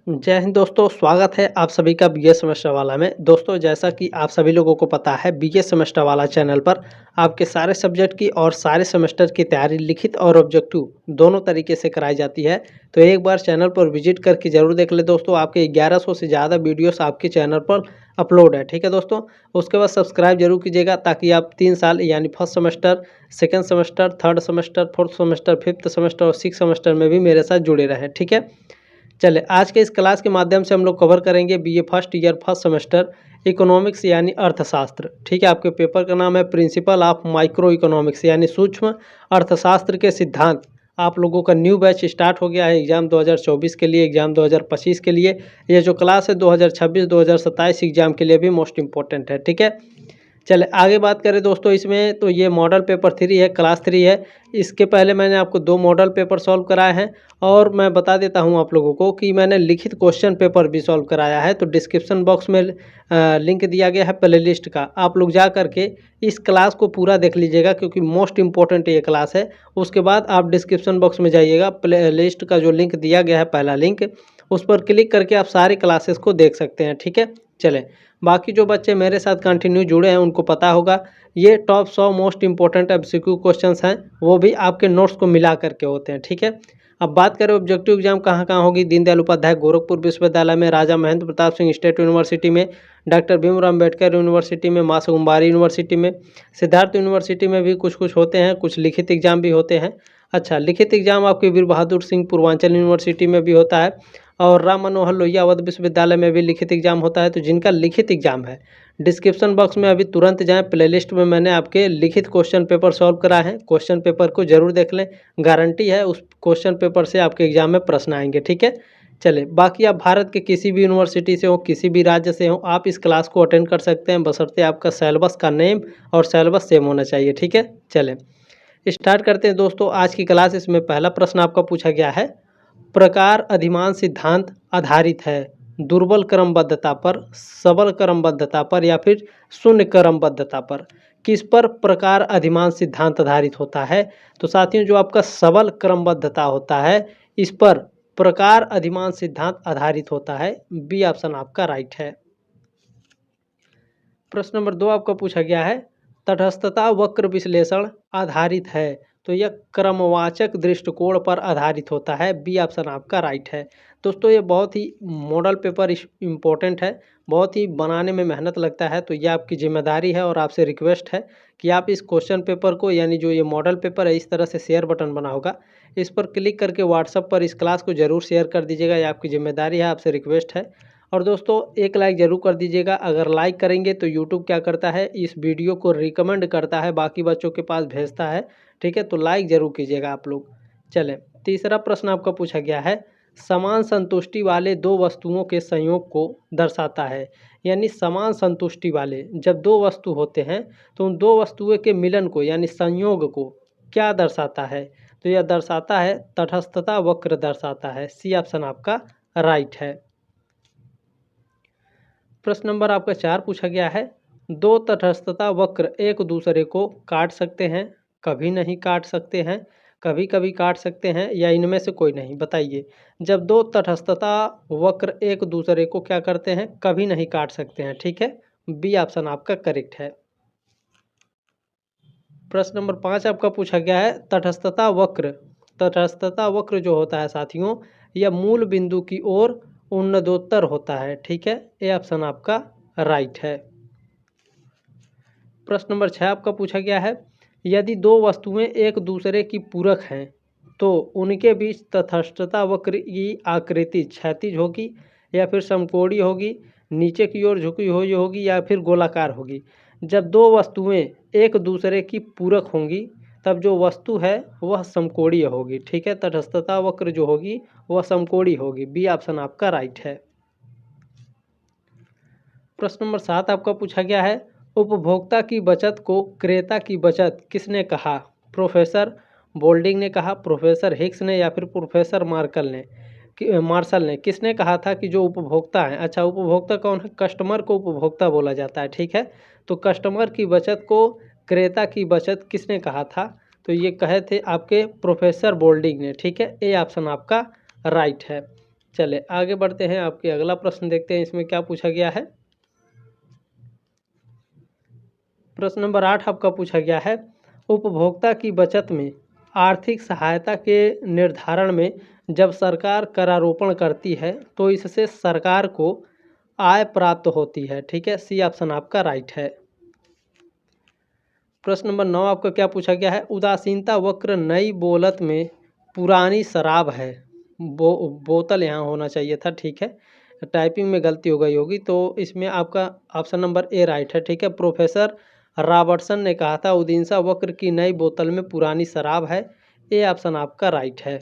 जय हिंद दोस्तों, स्वागत है आप सभी का बीए सेमेस्टर वाला में। दोस्तों, जैसा कि आप सभी लोगों को पता है, बीए सेमेस्टर वाला चैनल पर आपके सारे सब्जेक्ट की और सारे सेमेस्टर की तैयारी लिखित और ऑब्जेक्टिव दोनों तरीके से कराई जाती है। तो एक बार चैनल पर विजिट करके जरूर देख ले दोस्तों। आपके 1100 से ज़्यादा वीडियोस आपके चैनल पर अपलोड है, ठीक है दोस्तों। उसके बाद सब्सक्राइब जरूर कीजिएगा ताकि आप 3 साल यानी first semester, second semester, third semester, fourth semester, fifth semester और सिक्स सेमेस्टर में भी मेरे साथ जुड़े रहें, ठीक है। चले, आज के इस क्लास के माध्यम से हम लोग कवर करेंगे BA first year first semester economics यानी अर्थशास्त्र, ठीक है। आपके पेपर का नाम है प्रिंसिपल ऑफ माइक्रो इकोनॉमिक्स यानी सूक्ष्म अर्थशास्त्र के सिद्धांत। आप लोगों का न्यू बैच स्टार्ट हो गया है एग्जाम 2024 के लिए, एग्जाम 2025 के लिए। ये जो क्लास है 2026-2027 एग्जाम के लिए भी मोस्ट इंपॉर्टेंट है, ठीक है। चले आगे बात करें दोस्तों, इसमें तो ये मॉडल पेपर 3 है, क्लास 3 है। इसके पहले मैंने आपको 2 मॉडल पेपर सॉल्व कराए हैं और मैं बता देता हूं आप लोगों को कि मैंने लिखित क्वेश्चन पेपर भी सॉल्व कराया है। तो डिस्क्रिप्शन बॉक्स में लिंक दिया गया है प्लेलिस्ट का, आप लोग जा करके इस क्लास को पूरा देख लीजिएगा क्योंकि मोस्ट इंपॉर्टेंट ये क्लास है। उसके बाद आप डिस्क्रिप्शन बॉक्स में जाइएगा, प्ले लिस्ट का जो लिंक दिया गया है पहला लिंक, उस पर क्लिक करके आप सारी क्लासेस को देख सकते हैं, ठीक है। चलें, बाकी जो बच्चे मेरे साथ कंटिन्यू जुड़े हैं उनको पता होगा ये top 100 most important MCQ questions हैं, वो भी आपके नोट्स को मिला करके होते हैं, ठीक है। अब बात करें ऑब्जेक्टिव एग्जाम कहाँ कहाँ होगी। दीनदयाल उपाध्याय गोरखपुर विश्वविद्यालय में, राजा महेंद्र प्रताप सिंह स्टेट यूनिवर्सिटी में, डॉक्टर भीमराव अम्बेडकर यूनिवर्सिटी में, मां कुंभारी यूनिवर्सिटी में, सिद्धार्थ यूनिवर्सिटी में भी कुछ कुछ होते हैं, कुछ लिखित एग्जाम भी होते हैं। अच्छा, लिखित एग्जाम आपके वीर बहादुर सिंह पूर्वांचल यूनिवर्सिटी में भी होता है और राम मनोहर लोहिया अवध विश्वविद्यालय में भी लिखित एग्जाम होता है। तो जिनका लिखित एग्जाम है डिस्क्रिप्शन बॉक्स में अभी तुरंत जाएं, प्लेलिस्ट में मैंने आपके लिखित क्वेश्चन पेपर सॉल्व कराए हैं। क्वेश्चन पेपर को जरूर देख लें, गारंटी है उस क्वेश्चन पेपर से आपके एग्जाम में प्रश्न आएंगे, ठीक है। चले, बाकी आप भारत के किसी भी यूनिवर्सिटी से हो, किसी भी राज्य से हो, आप इस क्लास को अटेंड कर सकते हैं बशर्ते आपका सिलेबस का नेम और सिलेबस सेम होना चाहिए, ठीक है। चलें स्टार्ट करते हैं दोस्तों आज की क्लास। इसमें पहला प्रश्न आपका पूछा गया है, प्रकार अधिमान सिद्धांत आधारित है दुर्बल क्रमबद्धता पर, सबल क्रमबद्धता पर या फिर शून्य क्रमबद्धता पर। किस पर प्रकार अधिमान सिद्धांत आधारित होता है? तो साथियों, जो आपका सबल क्रमबद्धता होता है इस पर प्रकार अधिमान सिद्धांत आधारित होता है। बी ऑप्शन आपका राइट है। प्रश्न नंबर 2 आपका पूछा गया है, तटस्थता वक्र विश्लेषण आधारित है, तो यह क्रमवाचक दृष्टिकोण पर आधारित होता है। बी ऑप्शन आपका राइट है। दोस्तों, ये बहुत ही मॉडल पेपर इम्पोर्टेंट है, बहुत ही बनाने में मेहनत लगता है। तो ये आपकी जिम्मेदारी है और आपसे रिक्वेस्ट है कि आप इस क्वेश्चन पेपर को, यानी जो ये मॉडल पेपर है, इस तरह से शेयर बटन बना होगा, इस पर क्लिक करके व्हाट्सएप पर इस क्लास को ज़रूर शेयर कर दीजिएगा। ये आपकी जिम्मेदारी है, आपसे रिक्वेस्ट है। और दोस्तों, एक लाइक ज़रूर कर दीजिएगा। अगर लाइक करेंगे तो यूट्यूब क्या करता है, इस वीडियो को रिकमेंड करता है, बाकी बच्चों के पास भेजता है, ठीक है। तो लाइक ज़रूर कीजिएगा आप लोग। चलें, तीसरा प्रश्न आपका पूछा गया है, समान संतुष्टि वाले दो वस्तुओं के संयोग को दर्शाता है। यानी समान संतुष्टि वाले जब दो वस्तु होते हैं तो उन दो वस्तुओं के मिलन को यानी संयोग को क्या दर्शाता है? तो यह दर्शाता है तटस्थता वक्र दर्शाता है। सी ऑप्शन आपका राइट है। प्रश्न नंबर आपका 4 पूछा गया है, दो तटस्थता वक्र एक दूसरे को काट सकते हैं, कभी नहीं काट सकते हैं, कभी कभी काट सकते हैं या इनमें से कोई नहीं। बताइए, जब दो तटस्थता वक्र एक दूसरे को क्या करते हैं, कभी नहीं काट सकते हैं, ठीक है। बी ऑप्शन आपका करेक्ट है। प्रश्न नंबर 5 आपका पूछा गया है, तटस्थता वक्र, तटस्थता वक्र जो होता है साथियों, यह मूल बिंदु की ओर उन्नतोत्तर होता है, ठीक है। ए ऑप्शन आपका राइट है। प्रश्न नंबर 6 आपका पूछा गया है, यदि दो वस्तुएं एक दूसरे की पूरक हैं तो उनके बीच तटस्थता वक्र की आकृति क्षैतिज होगी या फिर समकोणीय होगी, नीचे की ओर झुकी हुई होगी या फिर गोलाकार होगी। जब दो वस्तुएं एक दूसरे की पूरक होंगी तब जो वस्तु है वह समकोणीय होगी, ठीक है। तटस्थता वक्र जो होगी वह समकोणीय होगी। बी ऑप्शन आपका राइट है। प्रश्न नंबर 7 आपका पूछा गया है, उपभोक्ता की बचत को क्रेता की बचत किसने कहा? प्रोफेसर बोल्डिंग ने कहा, प्रोफेसर हिक्स ने या फिर प्रोफेसर मार्शल ने किसने कहा था कि जो उपभोक्ता है, अच्छा उपभोक्ता कौन है, कस्टमर को उपभोक्ता बोला जाता है, ठीक है। तो कस्टमर की बचत को क्रेता की बचत किसने कहा था? तो ये कहे थे आपके प्रोफेसर बोल्डिंग ने, ठीक है। ए ऑप्शन आपका राइट है। चले आगे बढ़ते हैं, आपके अगला प्रश्न देखते हैं इसमें क्या पूछा गया है। प्रश्न नंबर 8 आपका पूछा गया है, उपभोक्ता की बचत में आर्थिक सहायता के निर्धारण में जब सरकार करारोपण करती है तो इससे सरकार को आय प्राप्त होती है। ठीक है, सी ऑप्शन आपका राइट है। प्रश्न नंबर 9 आपका क्या पूछा गया है, उदासीनता वक्र नई बोलत में पुरानी शराब है। बोतल यहाँ होना चाहिए था। ठीक है, टाइपिंग में गलती हो गई होगी, तो इसमें आपका ऑप्शन नंबर ए राइट है। ठीक है, प्रोफेसर रॉबर्टसन ने कहा था उदासीनता वक्र की नई बोतल में पुरानी शराब है। ए ऑप्शन आपका राइट है।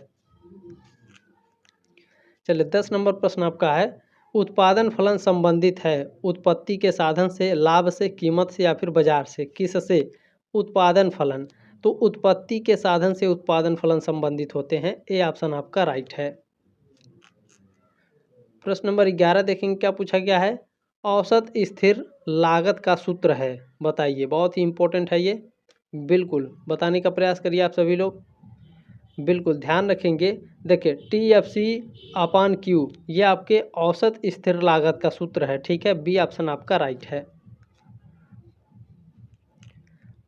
चलिए 10 नंबर प्रश्न आपका है, उत्पादन फलन संबंधित है उत्पत्ति के साधन से, लाभ से, कीमत से या फिर बाजार से। किससे? उत्पादन फलन। तो उत्पत्ति के साधन से उत्पादन फलन संबंधित होते हैं। ए ऑप्शन आपका राइट है। प्रश्न नंबर 11 देखेंगे क्या पूछा गया है, औसत स्थिर लागत का सूत्र है, बताइए। बहुत ही इंपॉर्टेंट है ये, बिल्कुल बताने का प्रयास करिए आप सभी लोग, बिल्कुल ध्यान रखेंगे। देखिए TFC अपान Q ये आपके औसत स्थिर लागत का सूत्र है। ठीक है, बी ऑप्शन आपका राइट है।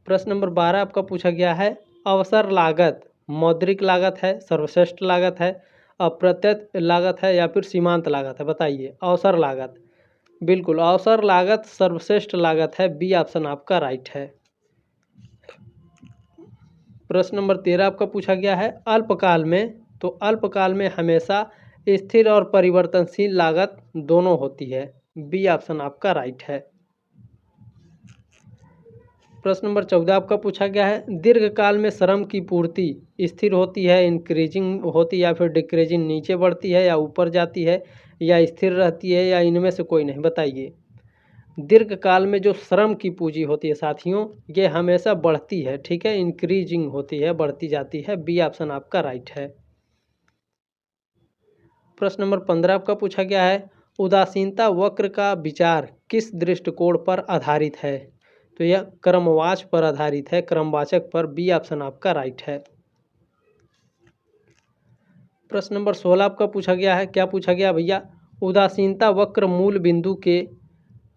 प्रश्न नंबर 12 आपका पूछा गया है, अवसर लागत मौद्रिक लागत है, सर्वश्रेष्ठ लागत है, अप्रत्यक्ष लागत है या फिर सीमांत लागत है, बताइए। अवसर लागत, बिल्कुल अवसर लागत सर्वश्रेष्ठ लागत है। बी ऑप्शन आपका राइट है। प्रश्न नंबर 13 आपका पूछा गया है, अल्पकाल में, तो अल्पकाल में हमेशा स्थिर और परिवर्तनशील लागत दोनों होती है। बी ऑप्शन आपका राइट है। प्रश्न नंबर 14 आपका पूछा गया है, दीर्घकाल में श्रम की पूर्ति स्थिर होती है, इंक्रीजिंग होती है या फिर डिक्रीजिंग, नीचे बढ़ती है या ऊपर जाती है या स्थिर रहती है या इनमें से कोई नहीं, बताइए। दीर्घकाल में जो श्रम की पूंजी होती है साथियों, ये हमेशा बढ़ती है। ठीक है, इंक्रीजिंग होती है, बढ़ती जाती है। बी ऑप्शन आपका राइट है। प्रश्न नंबर 15 आपका पूछा गया है, उदासीनता वक्र का विचार किस दृष्टिकोण पर आधारित है, तो यह क्रमवाच पर आधारित है, क्रमवाचक पर। बी ऑप्शन आपका राइट है। प्रश्न नंबर 16 आपका पूछा गया है, क्या पूछा गया भैया, उदासीनता वक्र मूल बिंदु के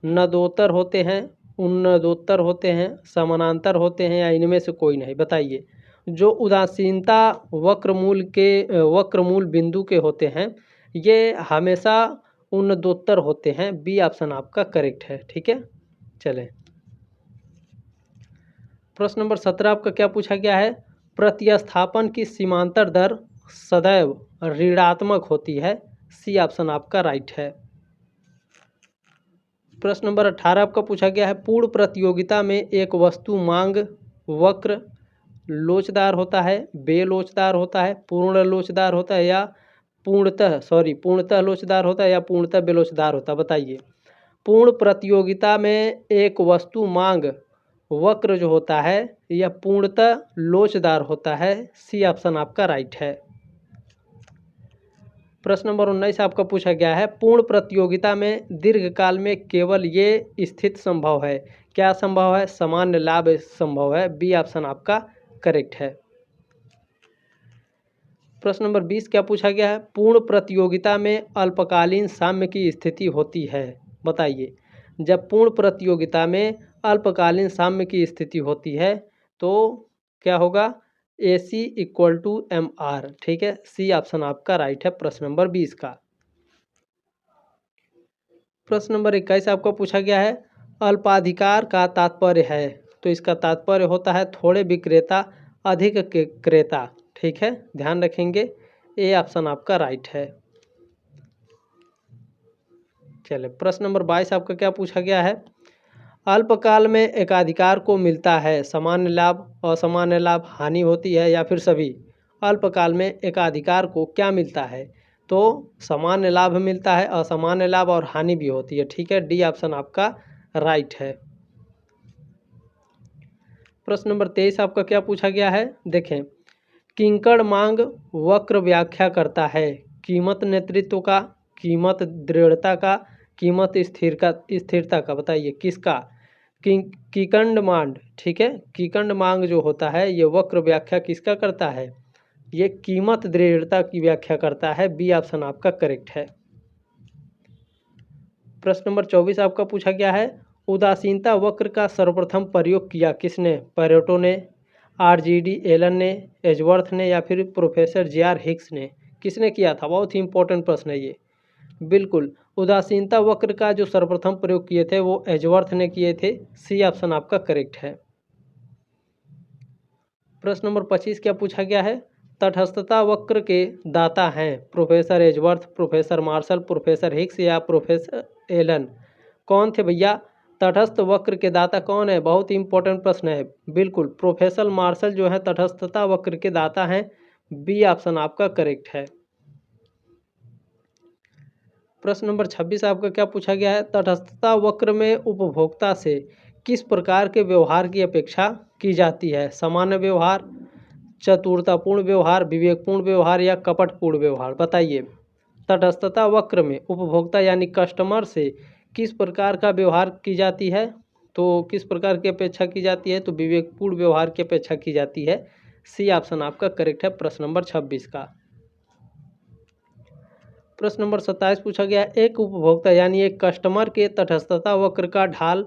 नदोत्तर होते हैं, उन्नदोत्तर होते हैं, समानांतर होते हैं या इनमें से कोई नहीं, बताइए। जो उदासीनता वक्र मूल बिंदु के होते हैं ये हमेशा उन्नदोत्तर होते हैं। बी ऑप्शन आपका करेक्ट है। ठीक है, चलें प्रश्न नंबर 17 आपका क्या पूछा गया है, प्रतिस्थापन की सीमांतर दर सदैव ऋणात्मक होती है। सी ऑप्शन आपका राइट है। प्रश्न नंबर 18 आपका पूछा गया है, पूर्ण प्रतियोगिता में एक वस्तु मांग वक्र लोचदार होता है, बेलोचदार होता है, पूर्ण लोचदार होता है या पूर्णतः लोचदार होता है या पूर्णतः बेलोचदार होता है, बताइए। पूर्ण प्रतियोगिता में एक वस्तु मांग वक्र जो होता है यह पूर्णतः लोचदार होता है। सी ऑप्शन आपका राइट है। प्रश्न नंबर 19 आपका पूछा गया है, पूर्ण प्रतियोगिता में दीर्घकाल में केवल ये स्थिति संभव है, क्या संभव है, सामान्य लाभ संभव है। बी ऑप्शन आपका करेक्ट है। प्रश्न नंबर 20 क्या पूछा गया है, पूर्ण प्रतियोगिता में अल्पकालीन साम्य की स्थिति होती है, बताइए। जब पूर्ण प्रतियोगिता में अल्पकालीन साम्य की स्थिति होती है तो क्या होगा, AC = MR। ठीक है, सी ऑप्शन आपका राइट है प्रश्न नंबर 20 का। प्रश्न नंबर 21 आपका पूछा गया है, अल्पाधिकार का तात्पर्य है, तो इसका तात्पर्य होता है थोड़े विक्रेता अधिक क्रेता। ठीक है, ध्यान रखेंगे। ए ऑप्शन आपका राइट है। चलिए प्रश्न नंबर 22 आपका क्या पूछा गया है, अल्पकाल में एकाधिकार को मिलता है सामान्य लाभ, असामान्य लाभ, हानि होती है या फिर सभी। अल्पकाल में एकाधिकार को क्या मिलता है, तो सामान्य लाभ मिलता है, असामान्य लाभ और हानि भी होती है। ठीक है, डी ऑप्शन आपका राइट है। प्रश्न नंबर 23 आपका क्या पूछा गया है, देखें। किंकड़ मांग वक्र व्याख्या करता है कीमत नेतृत्व का, कीमत दृढ़ता का, कीमत स्थिरता का, बताइए किसका। कीकंड मांड, ठीक है, कीकंड मांग जो होता है ये वक्र व्याख्या किसका करता है, ये कीमत दृढ़ता की व्याख्या करता है। बी ऑप्शन आपका करेक्ट है। प्रश्न नंबर 24 आपका पूछा गया है, उदासीनता वक्र का सर्वप्रथम प्रयोग किया किसने? पैरेटो ने, आरजीडी एलन ने, एजवर्थ ने या फिर प्रोफेसर जे.आर. हिक्स ने? किसने किया था? बहुत ही इंपॉर्टेंट प्रश्न है ये। बिल्कुल, उदासीनता वक्र का जो सर्वप्रथम प्रयोग किए थे वो एजवर्थ ने किए थे। सी ऑप्शन आपका करेक्ट है। प्रश्न नंबर 25 क्या पूछा गया है, तटस्थता वक्र के दाता हैं professor Edgeworth, professor Marshall, professor Hicks या प्रोफेसर एलन? कौन थे भैया तटस्थ वक्र के दाता? कौन है? बहुत ही इंपॉर्टेंट प्रश्न है। बिल्कुल, प्रोफेसर मार्शल जो है तटस्थता वक्र के दाता हैं। बी ऑप्शन आपका करेक्ट है। प्रश्न नंबर 26 आपका क्या पूछा गया है, तटस्थता वक्र में उपभोक्ता से किस प्रकार के व्यवहार की अपेक्षा की जाती है? सामान्य व्यवहार, चतुरतापूर्ण व्यवहार, विवेकपूर्ण व्यवहार या कपटपूर्ण व्यवहार? बताइए। तटस्थता वक्र में उपभोक्ता यानी कस्टमर से किस प्रकार का व्यवहार की जाती है? तो किस प्रकार की अपेक्षा की जाती है? तो विवेकपूर्ण व्यवहार की अपेक्षा की जाती है। सी ऑप्शन आपका करेक्ट है प्रश्न नंबर 26 का। प्रश्न नंबर 27 पूछा गया, एक उपभोक्ता यानी एक कस्टमर के तटस्थता वक्र का ढाल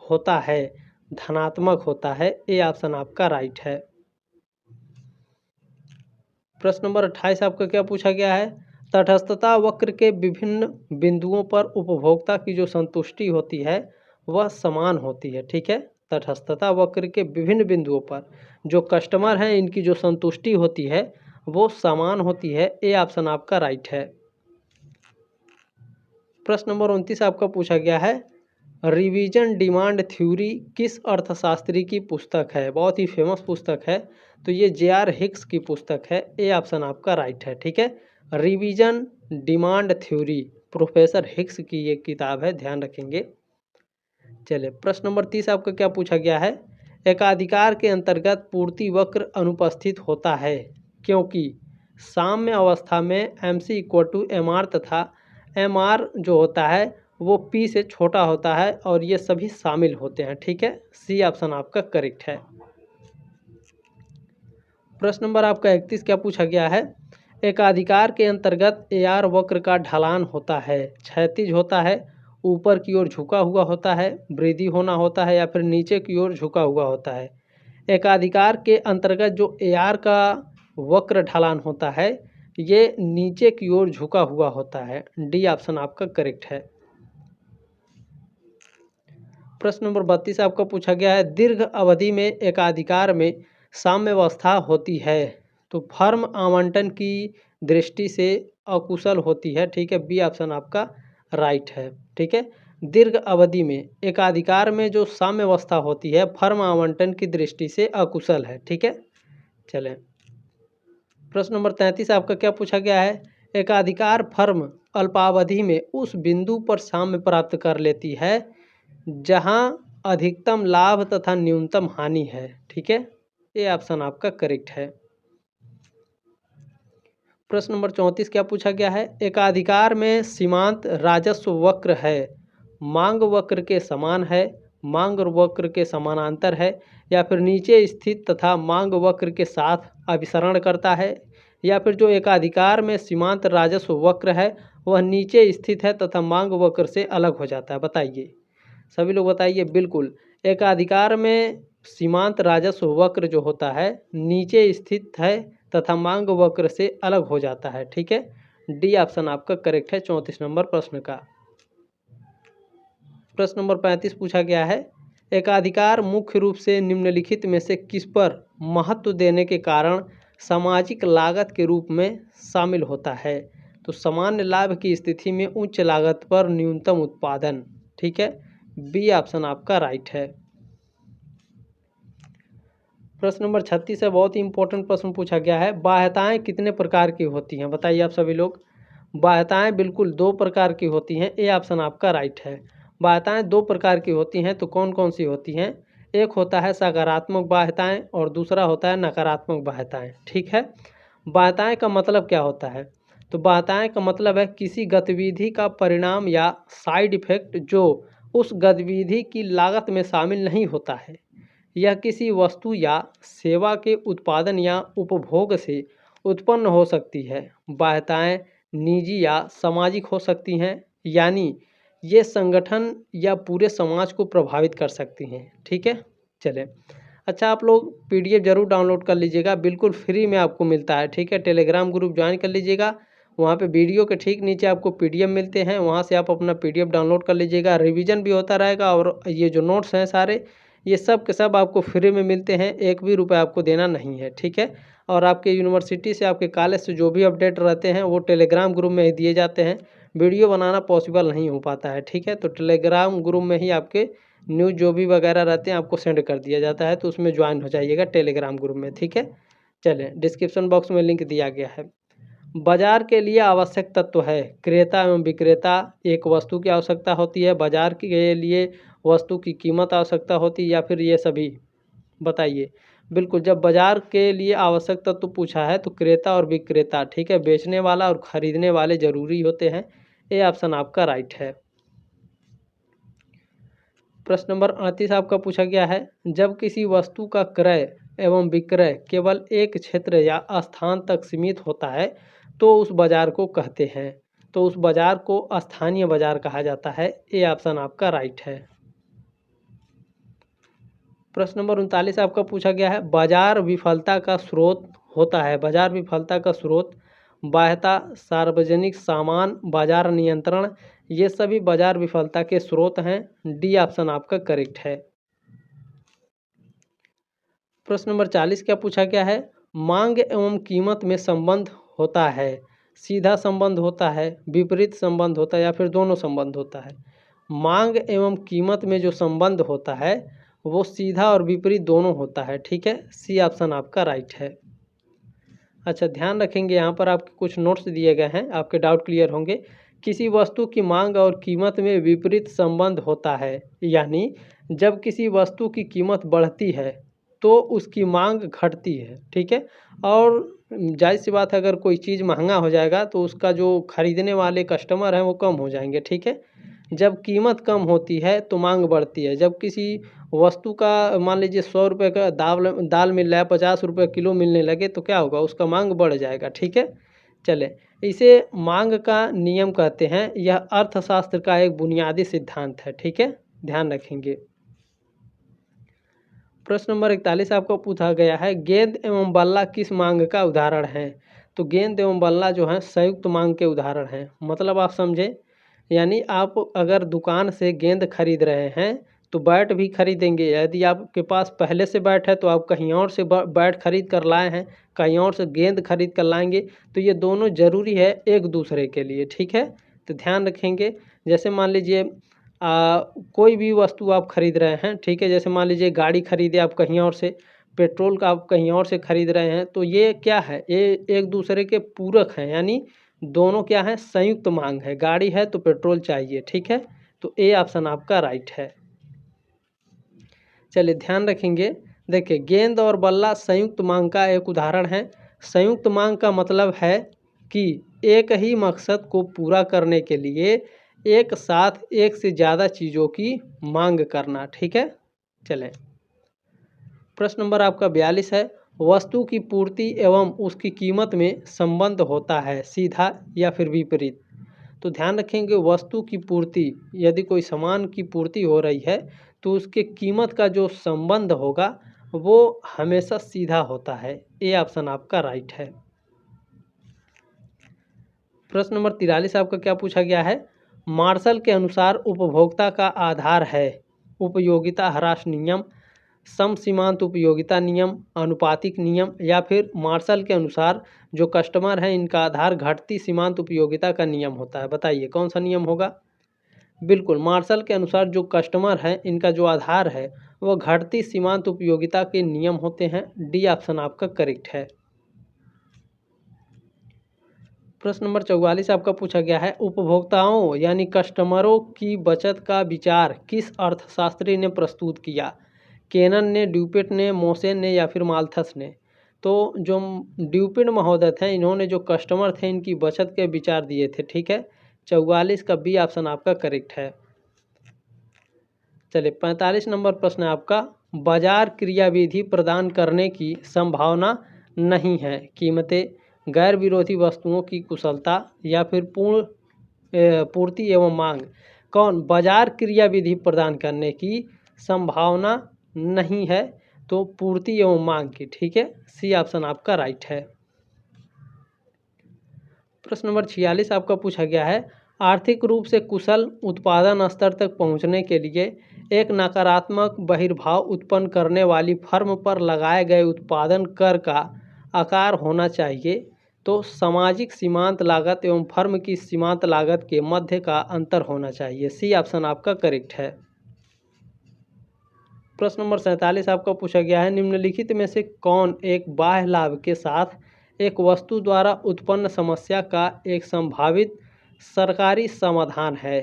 होता है धनात्मक होता है। ए ऑप्शन आपका राइट है। प्रश्न नंबर 28 आपका क्या पूछा गया है, तटस्थता वक्र के विभिन्न बिंदुओं पर उपभोक्ता की जो संतुष्टि होती है वह समान होती है। ठीक है, तटस्थता वक्र के विभिन्न बिंदुओं पर जो कस्टमर हैं इनकी जो संतुष्टि होती है वो समान होती है। ए ऑप्शन आपका राइट है। प्रश्न नंबर 29 आपका पूछा गया है, रिवीजन डिमांड थ्योरी किस अर्थशास्त्री की पुस्तक है? बहुत ही फेमस पुस्तक है, तो ये जे.आर. हिक्स की पुस्तक है। ए ऑप्शन आपका राइट है। ठीक है, revision demand theory professor Hicks की ये किताब है, ध्यान रखेंगे। चलिए, प्रश्न नंबर 30 आपका क्या पूछा गया है, एकाधिकार के अंतर्गत पूर्ति वक्र अनुपस्थित होता है क्योंकि साम्य अवस्था में MC=MR तथा MR जो होता है वो P से छोटा होता है और ये सभी शामिल होते हैं। ठीक है, सी ऑप्शन आपका करेक्ट है। प्रश्न नंबर आपका 31 क्या पूछा गया है, एकाधिकार के अंतर्गत AR वक्र का ढलान होता है क्षैतिज होता है, ऊपर की ओर झुका हुआ होता है, वृद्धि होना होता है या फिर नीचे की ओर झुका हुआ होता है? एकाधिकार के अंतर्गत जो AR का वक्र ढलान होता है ये नीचे की ओर झुका हुआ होता है। डी ऑप्शन आपका करेक्ट है। प्रश्न नंबर 32 आपका पूछा गया है, दीर्घ अवधि में एकाधिकार में साम्यावस्था होती है तो फर्म आवंटन की दृष्टि से अकुशल होती है। ठीक है, बी ऑप्शन आपका राइट है। ठीक है, दीर्घ अवधि में एकाधिकार में जो साम्यावस्था होती है फर्म आवंटन की दृष्टि से अकुशल है। ठीक है, चलें प्रश्न नंबर 33 आपका क्या पूछा गया है, एकाधिकार फर्म अल्पावधि में उस बिंदु पर साम्य प्राप्त कर लेती है जहां अधिकतम लाभ तथा न्यूनतम हानि है। ठीक है, ये ऑप्शन आपका करेक्ट है। प्रश्न नंबर 34 क्या पूछा गया है, एकाधिकार में सीमांत राजस्व वक्र है मांग वक्र के समान है, मांग वक्र के समानांतर है या फिर नीचे स्थित तथा मांग वक्र के साथ अभिसरण करता है, या फिर जो एकाधिकार में सीमांत राजस्व वक्र है वह नीचे स्थित है तथा मांग वक्र से अलग हो जाता है? बताइए, सभी लोग बताइए। बिल्कुल, एकाधिकार में सीमांत राजस्व वक्र जो होता है नीचे स्थित है तथा मांग वक्र से अलग हो जाता है। ठीक है, डी ऑप्शन आपका करेक्ट है 34 नंबर प्रश्न का। प्रश्न नंबर 35 पूछा गया है, एकाधिकार मुख्य रूप से निम्नलिखित में से किस पर महत्व देने के कारण सामाजिक लागत के रूप में शामिल होता है? तो सामान्य लाभ की स्थिति में उच्च लागत पर न्यूनतम उत्पादन। ठीक है, बी ऑप्शन आपका राइट है। प्रश्न नंबर 36 है, बहुत ही इंपॉर्टेंट प्रश्न पूछा गया है, बाह्यताएं कितने प्रकार की होती हैं? बताइए आप सभी लोग। बाह्यताएं बिल्कुल 2 प्रकार की होती हैं। ए ऑप्शन आपका राइट है। बाह्यताएं 2 प्रकार की होती हैं, तो कौन कौन सी होती हैं? एक होता है सकारात्मक बाह्यताएं और दूसरा होता है नकारात्मक बाह्यताएं। ठीक है, बाह्यताएं का मतलब क्या होता है? तो बाह्यताएं का मतलब है किसी गतिविधि का परिणाम या साइड इफेक्ट जो उस गतिविधि की लागत में शामिल नहीं होता है। यह किसी वस्तु या सेवा के उत्पादन या उपभोग से उत्पन्न हो सकती है। बाध्यताएं निजी या सामाजिक हो सकती हैं, यानी ये संगठन या पूरे समाज को प्रभावित कर सकती हैं। ठीक है, चलें। अच्छा, आप लोग पीडीएफ जरूर डाउनलोड कर लीजिएगा, बिल्कुल फ्री में आपको मिलता है। ठीक है, टेलीग्राम ग्रुप ज्वाइन कर लीजिएगा, वहाँ पे वीडियो के ठीक नीचे आपको पीडीएफ मिलते हैं, वहाँ से आप अपना पीडीएफ डाउनलोड कर लीजिएगा। रिवीजन भी होता रहेगा और ये जो नोट्स हैं सारे, ये सब के सब आपको फ्री में मिलते हैं, एक भी रुपये आपको देना नहीं है। ठीक है, और आपके यूनिवर्सिटी से, आपके कॉलेज से जो भी अपडेट रहते हैं वो टेलीग्राम ग्रुप में ही दिए जाते हैं। वीडियो बनाना पॉसिबल नहीं हो पाता है। ठीक है, तो टेलीग्राम ग्रुप में ही आपके न्यूज़ जो भी वगैरह रहते हैं आपको सेंड कर दिया जाता है, तो उसमें ज्वाइन हो जाइएगा टेलीग्राम ग्रुप में। ठीक है, चलें, डिस्क्रिप्शन बॉक्स में लिंक दिया गया है। बाजार के लिए आवश्यक तत्व है। क्रेता एवं विक्रेता, एक वस्तु की आवश्यकता होती है, बाजार के लिए वस्तु की कीमत आवश्यकता होती है, या फिर ये सभी? बताइए। बिल्कुल, जब बाजार के लिए आवश्यक तत्व पूछा है तो क्रेता और विक्रेता, ठीक है, बेचने वाला और खरीदने वाले जरूरी होते हैं। ये ऑप्शन आपका राइट है। प्रश्न नंबर 38 आपका पूछा गया है, जब किसी वस्तु का क्रय एवं विक्रय केवल एक क्षेत्र या स्थान तक सीमित होता है तो उस बाजार को कहते हैं। तो उस बाजार को स्थानीय बाजार कहा जाता है। ये ऑप्शन आपका राइट है। प्रश्न नंबर 39 आपका पूछा गया है, बाजार विफलता का स्रोत होता है। बाजार विफलता का स्रोत बाह्यता, सार्वजनिक सामान, बाजार नियंत्रण, ये सभी बाजार विफलता के स्रोत हैं। डी ऑप्शन आपका करेक्ट है। प्रश्न नंबर 40 क्या पूछा गया है, मांग एवं कीमत में संबंध होता है। सीधा संबंध होता है, विपरीत संबंध होता है, या फिर दोनों संबंध होता है? मांग एवं कीमत में जो संबंध होता है वो सीधा और विपरीत दोनों होता है। ठीक है, सी ऑप्शन आपका राइट है। अच्छा, ध्यान रखेंगे, यहाँ पर आपके कुछ नोट्स दिए गए हैं, आपके डाउट क्लियर होंगे। किसी वस्तु की मांग और कीमत में विपरीत संबंध होता है, यानी जब किसी वस्तु की कीमत बढ़ती है तो उसकी मांग घटती है। ठीक है, और जाहिर सी बात है, अगर कोई चीज़ महंगा हो जाएगा तो उसका जो खरीदने वाले कस्टमर हैं वो कम हो जाएंगे। ठीक है, जब कीमत कम होती है तो मांग बढ़ती है। जब किसी वस्तु का मान लीजिए 100 रुपये का दाल मिल रहा है, 50 रुपये किलो मिलने लगे तो क्या होगा, उसका मांग बढ़ जाएगा। ठीक है, चले, इसे मांग का नियम कहते हैं। यह अर्थशास्त्र का एक बुनियादी सिद्धांत है। ठीक है, ध्यान रखेंगे। प्रश्न नंबर 41 आपको पूछा गया है, गेंद एवं बल्ला किस मांग का उदाहरण है? तो गेंद एवं बल्ला जो है संयुक्त मांग के उदाहरण हैं। मतलब आप समझे, यानी आप अगर दुकान से गेंद खरीद रहे हैं तो बैट भी खरीदेंगे। यदि आपके पास पहले से बैट है तो आप कहीं और से बैट खरीद कर लाए हैं, कहीं और से गेंद खरीद कर लाएंगे, तो ये दोनों ज़रूरी है एक दूसरे के लिए। ठीक है, तो ध्यान रखेंगे। जैसे मान लीजिए कोई भी वस्तु आप खरीद रहे हैं, ठीक है, जैसे मान लीजिए गाड़ी खरीदे आप कहीं और से, पेट्रोल का आप कहीं और से खरीद रहे हैं, तो ये क्या है, ये एक दूसरे के पूरक हैं, यानी दोनों क्या है, संयुक्त मांग है। गाड़ी है तो पेट्रोल चाहिए। ठीक है, तो ए ऑप्शन आपका राइट है। चलिए, ध्यान रखेंगे। देखिए, गेंद और बल्ला संयुक्त मांग का एक उदाहरण है। संयुक्त मांग का मतलब है कि एक ही मकसद को पूरा करने के लिए एक साथ एक से ज़्यादा चीज़ों की मांग करना। ठीक है, चलें। प्रश्न नंबर आपका 42 है, वस्तु की पूर्ति एवं उसकी कीमत में संबंध होता है, सीधा या फिर विपरीत? तो ध्यान रखेंगे, वस्तु की पूर्ति, यदि कोई सामान की पूर्ति हो रही है तो उसके कीमत का जो संबंध होगा वो हमेशा सीधा होता है। ये ऑप्शन आपका राइट है। प्रश्न नंबर 43 आपका क्या पूछा गया है, मार्शल के अनुसार उपभोक्ता का आधार है उपयोगिता ह्रास नियम, सम सीमांत उपयोगिता नियम, अनुपातिक नियम, या फिर मार्शल के अनुसार जो कस्टमर है इनका आधार घटती सीमांत उपयोगिता का नियम होता है? बताइए कौन सा नियम होगा? बिल्कुल, मार्शल के अनुसार जो कस्टमर है इनका जो आधार है वो घटती सीमांत उपयोगिता के नियम होते हैं। डी ऑप्शन आपका करेक्ट है। प्रश्न नंबर 44 आपका पूछा गया है, उपभोक्ताओं यानी कस्टमरों की बचत का विचार किस अर्थशास्त्री ने प्रस्तुत किया? केनन ने, ड्यूपिट ने, मोसेन ने, या फिर माल्थस ने? तो जो ड्यूपिट महोदय थे, इन्होंने जो कस्टमर थे इनकी बचत के विचार दिए थे। ठीक है, 44 का बी ऑप्शन आपका करेक्ट है। चलिए, 45 नंबर प्रश्न है आपका, बाजार क्रियाविधि प्रदान करने की संभावना नहीं है, कीमतें, गैर विरोधी वस्तुओं की कुशलता या फिर पूर्ति एवं मांग। कौन? बाजार क्रियाविधि प्रदान करने की संभावना नहीं है, तो पूर्ति एवं मांग की। ठीक है, सी ऑप्शन आपका राइट है। प्रश्न नंबर 46 आपका पूछा गया है, आर्थिक रूप से कुशल उत्पादन स्तर तक पहुंचने के लिए एक नकारात्मक बहिर्भाव उत्पन्न करने वाली फर्म पर लगाए गए उत्पादन कर का आकार होना चाहिए। तो सामाजिक सीमांत लागत एवं फर्म की सीमांत लागत के मध्य का अंतर होना चाहिए। सी ऑप्शन आपका करेक्ट है। प्रश्न नंबर 47 आपका पूछा गया है, निम्नलिखित में से कौन एक बाह्य लाभ के साथ एक वस्तु द्वारा उत्पन्न समस्या का एक संभावित सरकारी समाधान है?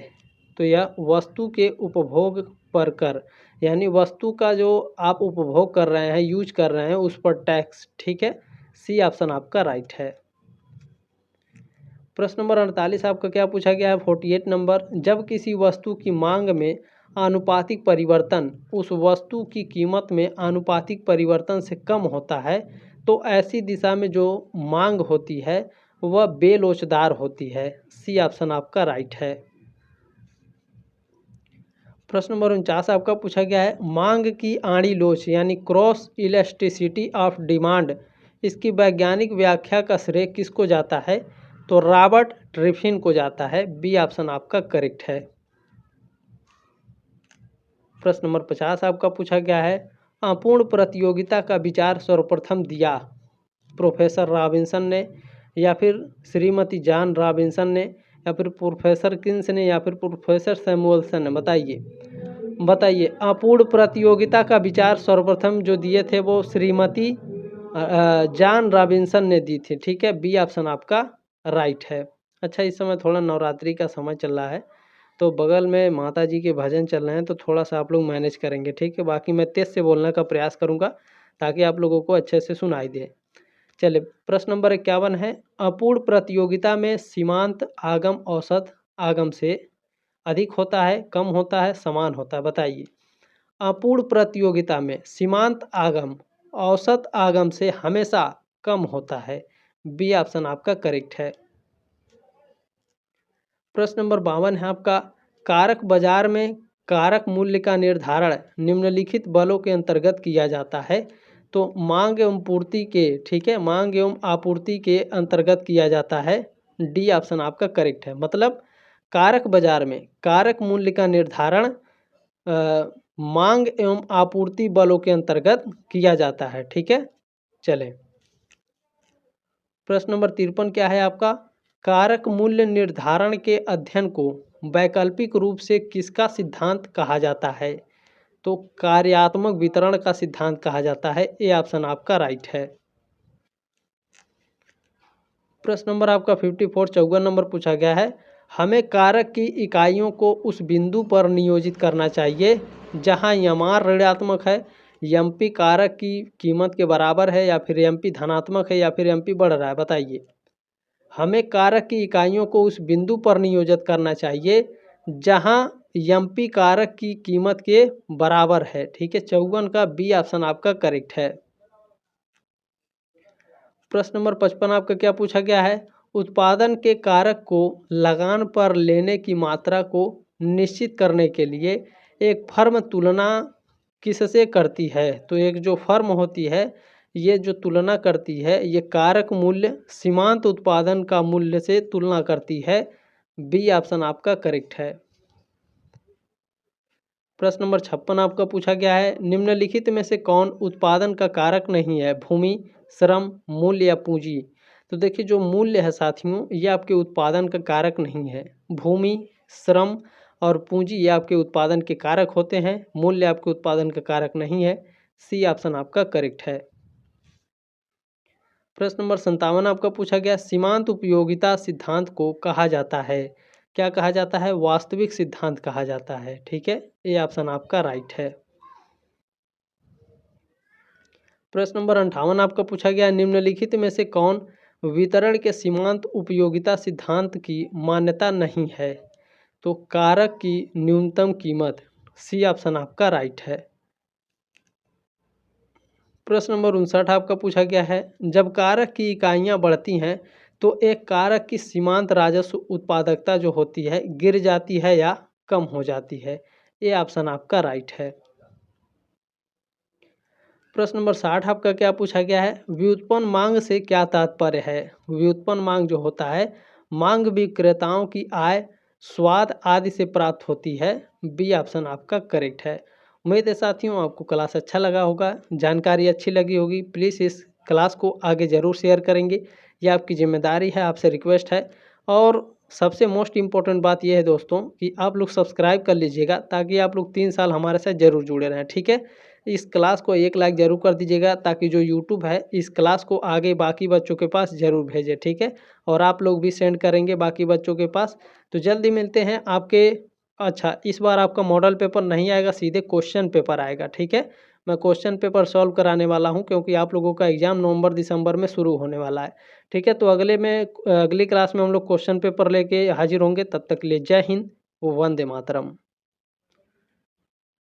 तो यह वस्तु के उपभोग पर कर, यानी वस्तु का जो आप उपभोग कर रहे हैं, यूज कर रहे हैं, उस पर टैक्स। ठीक है, सी ऑप्शन आपका राइट है। प्रश्न नंबर 48 आपका क्या पूछा गया है, 48 नंबर, जब किसी वस्तु की मांग में आनुपातिक परिवर्तन उस वस्तु की कीमत में आनुपातिक परिवर्तन से कम होता है, तो ऐसी दिशा में जो मांग होती है वह बेलोचदार होती है। सी ऑप्शन आपका राइट है। प्रश्न नंबर 49 आपका पूछा गया है, मांग की आड़ी लोच यानी क्रॉस इलास्टिसिटी ऑफ डिमांड, इसकी वैज्ञानिक व्याख्या का श्रेय किसको जाता है? तो रॉबर्ट ट्रिफिन को जाता है। बी ऑप्शन आपका करेक्ट है। प्रश्न नंबर 50 आपका पूछा गया है, अपूर्ण प्रतियोगिता का विचार सर्वप्रथम दिया प्रोफेसर रॉबिन्सन ने, या फिर श्रीमती जॉन रॉबिन्सन ने, या फिर प्रोफेसर किन्स ने, या फिर प्रोफेसर सैमुअल्सन ने? बताइए अपूर्ण प्रतियोगिता का विचार सर्वप्रथम जो दिए थे वो श्रीमती जॉन रॉबिन्सन ने दी थी। ठीक है, बी ऑप्शन आपका राइट है। अच्छा, इस समय थोड़ा नवरात्रि का समय चल रहा है, तो बगल में माता जी के भजन चल रहे हैं, तो थोड़ा सा आप लोग मैनेज करेंगे। ठीक है, बाकी मैं तेज से बोलने का प्रयास करूंगा ताकि आप लोगों को अच्छे से सुनाई दे। चलिए, प्रश्न नंबर 51 है, अपूर्ण प्रतियोगिता में सीमांत आगम औसत आगम से अधिक होता है, कम होता है, समान होता है? बताइए। अपूर्ण प्रतियोगिता में सीमांत आगम औसत आगम से हमेशा कम होता है। बी ऑप्शन आपका करेक्ट है। प्रश्न नंबर 52 है आपका, कारक बाजार में कारक मूल्य का निर्धारण निम्नलिखित बलों के अंतर्गत किया जाता है। तो मांग एवं पूर्ति के, ठीक है, मांग एवं आपूर्ति के अंतर्गत किया जाता है। डी ऑप्शन आपका करेक्ट है। मतलब कारक बाजार में कारक मूल्य का निर्धारण मांग एवं आपूर्ति बलों के अंतर्गत किया जाता है। ठीक है, चले प्रश्न नंबर 53 क्या है आपका, कारक मूल्य निर्धारण के अध्ययन को वैकल्पिक रूप से किसका सिद्धांत कहा जाता है? तो कार्यात्मक वितरण का सिद्धांत कहा जाता है। ए ऑप्शन आपका राइट है। प्रश्न नंबर आपका 54 54 नंबर पूछा गया है, हमें कारक की इकाइयों को उस बिंदु पर नियोजित करना चाहिए जहां यमार ऋणात्मक है, एमपी कारक की कीमत के बराबर है, या फिर एमपी धनात्मक है, या फिर एमपी बढ़ रहा है? बताइए। हमें कारक की इकाइयों को उस बिंदु पर नियोजित करना चाहिए जहां एमपी कारक की कीमत के बराबर है। ठीक है, 54 का बी ऑप्शन आपका करेक्ट है। प्रश्न नंबर 55 आपका क्या पूछा गया है, उत्पादन के कारक को लगान पर लेने की मात्रा को निश्चित करने के लिए एक फर्म तुलना किससे करती है? तो एक जो फर्म होती है ये जो तुलना करती है ये कारक मूल्य सीमांत उत्पादन का मूल्य से तुलना करती है। बी ऑप्शन आपका करेक्ट है। प्रश्न नंबर 56 आपका पूछा गया है, निम्नलिखित में से कौन उत्पादन का कारक नहीं है? भूमि, श्रम, मूल्य या पूंजी? तो देखिए, जो मूल्य है साथियों ये आपके उत्पादन का कारक नहीं है। भूमि, श्रम और पूंजी ये आपके उत्पादन के कारक होते हैं, मूल्य आपके उत्पादन का कारक नहीं है। सी ऑप्शन आपका करेक्ट है। प्रश्न नंबर 57 आपका पूछा गया, सीमांत उपयोगिता सिद्धांत को कहा जाता है, क्या कहा जाता है? वास्तविक सिद्धांत कहा जाता है। ठीक है, ये ऑप्शन आपका राइट है। प्रश्न नंबर 58 आपका पूछा गया, निम्नलिखित में से कौन वितरण के सीमांत उपयोगिता सिद्धांत की मान्यता नहीं है? तो कारक की न्यूनतम कीमत। सी ऑप्शन आपका राइट है। प्रश्न नंबर 59 आपका पूछा गया है, जब कारक की इकाइयाँ बढ़ती हैं तो एक कारक की सीमांत राजस्व उत्पादकता जो होती है गिर जाती है या कम हो जाती है। ये ऑप्शन आपका राइट है। प्रश्न नंबर 60 आपका क्या पूछा गया है, व्युत्पन्न मांग से क्या तात्पर्य है। व्युत्पन्न मांग जो होता है मांग विक्रेताओं की आय, स्वाद आदि से प्राप्त होती है। बी ऑप्शन आपका करेक्ट है। उम्मीद है साथियों आपको क्लास अच्छा लगा होगा, जानकारी अच्छी लगी होगी। प्लीज़ इस क्लास को आगे ज़रूर शेयर करेंगे, यह आपकी जिम्मेदारी है, आपसे रिक्वेस्ट है। और सबसे मोस्ट इम्पोर्टेंट बात यह है दोस्तों कि आप लोग सब्सक्राइब कर लीजिएगा ताकि आप लोग 3 साल हमारे साथ ज़रूर जुड़े रहें, ठीक है। इस क्लास को 1 लाइक ज़रूर कर दीजिएगा ताकि जो यूट्यूब है इस क्लास को आगे बाकी बच्चों के पास ज़रूर भेजे, ठीक है। और आप लोग भी सेंड करेंगे बाकी बच्चों के पास। तो जल्दी मिलते हैं आपके। अच्छा, इस बार आपका मॉडल पेपर नहीं आएगा, सीधे क्वेश्चन पेपर आएगा, ठीक है। मैं क्वेश्चन पेपर सॉल्व कराने वाला हूं क्योंकि आप लोगों का एग्ज़ाम नवंबर दिसंबर में शुरू होने वाला है, ठीक है। तो अगली क्लास में हम लोग क्वेश्चन पेपर लेके हाजिर होंगे। तब तक के लिए जय हिंद, वंदे मातरम।